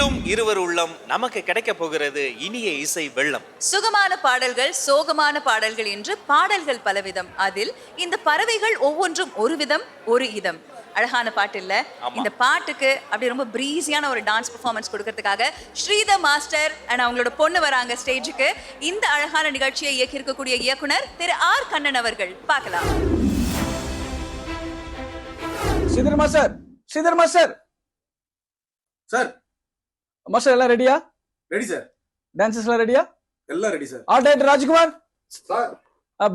மீண்டும் இருவர் உள்ளம் நமக்கு கிடைக்க போகிறது இனிய இசை வெள்ளம். சுகமான பாடல்கள், சோகமான பாடல்கள் என்று பாடல்கள் பலவிதம். அதில் இந்த பறவைகள் ஒவ்வொன்றும் ஒரு விதம், ஒரு இதம். அழகான பாட்டு இல்ல? இந்த பாட்டுக்கு அப்படி ரொம்ப பிரீஸியான ஒரு டான்ஸ் பெர்ஃபார்மன்ஸ் கொடுக்கறதுக்காக ஸ்ரீதர் மாஸ்டர் அண்ட் அவங்களோட பொண்ணு வராங்க ஸ்டேஜுக்கு. இந்த அழகான நிகழ்ச்சியை இயக்கியிருக்கக்கூடிய இயக்குனர் திரு ஆர் கண்ணன் அவர்கள். பார்க்கலாம். Sridhar master, Sridhar master. Sir master எல்லாம் ரெடியா? Ready sir. டான்சர்ஸ் எல்லாம் ரெடியா? எல்லாம் ready sir. All right Rajkumar sir.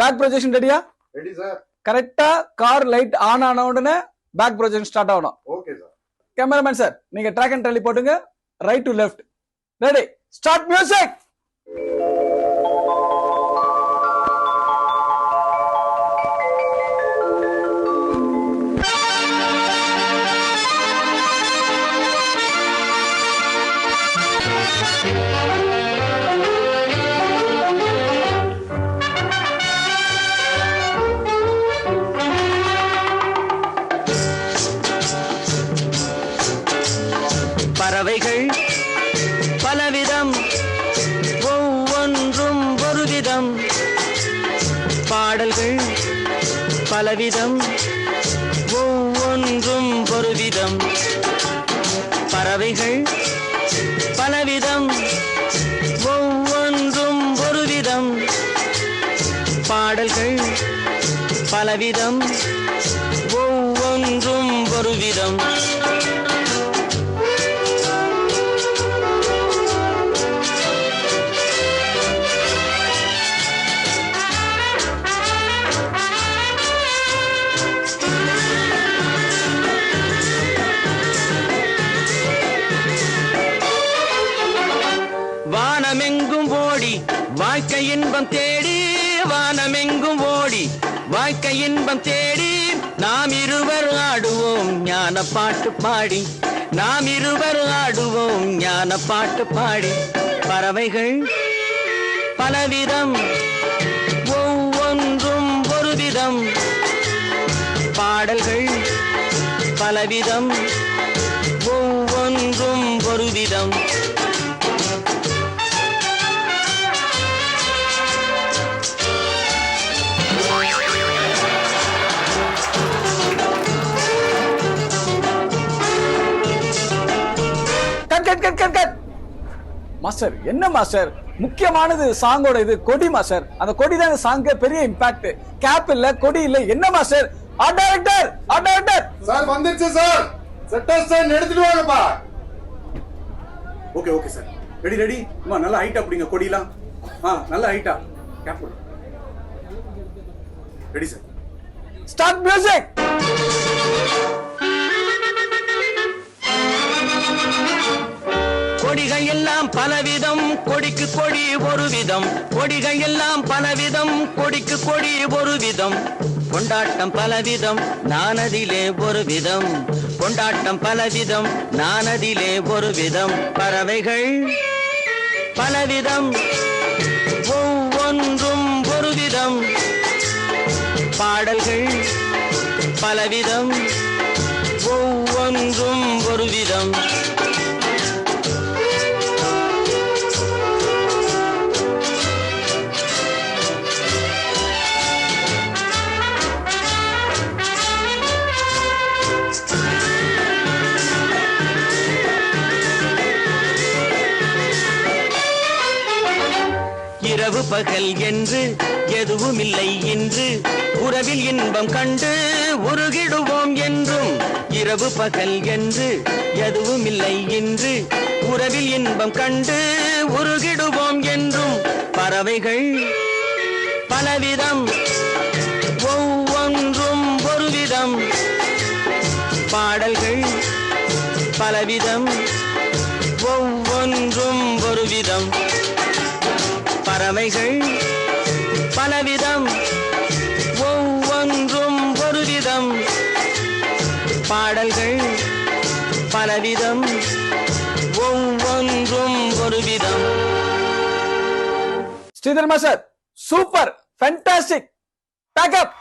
Back projection ரெடியா? Ready sir. கரெக்டா கார் லைட் ஆன் ஆன உடனே பேக் ப்ரொஜெக்ஷன் ஸ்டார்ட் ஆகணும். Okay sir. கேமராமேன் சார், நீங்க ட்ராக் அண்ட் ட்ராலி போட்டுங்க. Right to left. Ready, start music. பறவைகள் பலவிதம், ஒவ்வொன்றும் ஒரு விதம். பாடல்கள் பலவிதம், ஒவ்வொன்றும் ஒரு விதம். பறவைகள் பலவிதம், ஒவ்வொன்றும் ஒரு விதம். பாடல்கள் பலவிதம், ஒவ்வொன்றும் ஒரு விதம். வானமெங்கும் ஓடி வாழ்க்கை இன்பம் தேடி, வானமெங்கும் ஓடி வாழ்க்கை இன்பம் தேடி. நாம் இருவர் ஆடுவோம் ஞான பாட்டு பாடி, நாம் இருவர் ஆடுவோம் ஞான பாட்டு பாடி. பறவைகள் பலவிதம், ஒவ்வொன்றும் ஒரு விதம். பாடல்கள் பலவிதம், ஒவ்வொன்றும் ஒரு விதம். மாஸ்டர் என்ன மாஸ்டர், முக்கியமானது சாங்கோட இது கொடி மாஸ்டர். அந்த கொடி தான் இந்த சாங்க பெரிய இம்பாக்ட். கேப் இல்ல, கொடி இல்ல, என்ன master? Art director, art director sir வந்துருச்சு சார். செட்டர் ஸ்டாண்ட் எடுத்துட்டு வாங்கப்பா. Okay okay sir. Ready ready. அம்மா நல்ல ஹைட்டா அப்படிங்க கொடிலாம். நல்ல ஹைட்டா. கேப் போடு. Ready sir. Start music. கொடிகள் எல்லாம் பலவிதம், கொடிக்கு கொடி ஒரு விதம். கொடிகள் எல்லாம் பலவிதம், கொடிக்கு கொடி ஒரு விதம். கொண்டாட்டம் பலவிதம், நானதிலே ஒரு விதம். கொண்டாட்டம் பலவிதம், நானதிலே ஒரு விதம். பறவைகள் பலவிதம், ஒவ்வொன்றும் ஒரு விதம். பாடல்கள் பலவிதம், ஒவ்வொன்றும் ஒரு விதம். இரவு பகல் என்று எதுவும் இல்லை என்று, உறவில் இன்பம் கண்டு உருகிடுவோம் என்றும். இரவு பகல் என்று எதுவும் இல்லை என்று, உறவில் இன்பம் கண்டு உருகிடுவோம் என்றும். பறவைகள் பலவிதம், ஒவ்வொன்றும் ஒரு விதம். பாடல்கள் பலவிதம், ஒவ்வொன்றும் ஒரு விதம். பறவைகள் பலவிதம், ஒவ்வொன்றும் ஒரு விதம். பாடல்கள் பலவிதம், ஒவ்வொன்றும் ஒரு விதம். Sridhar master, super, fantastic. Backup.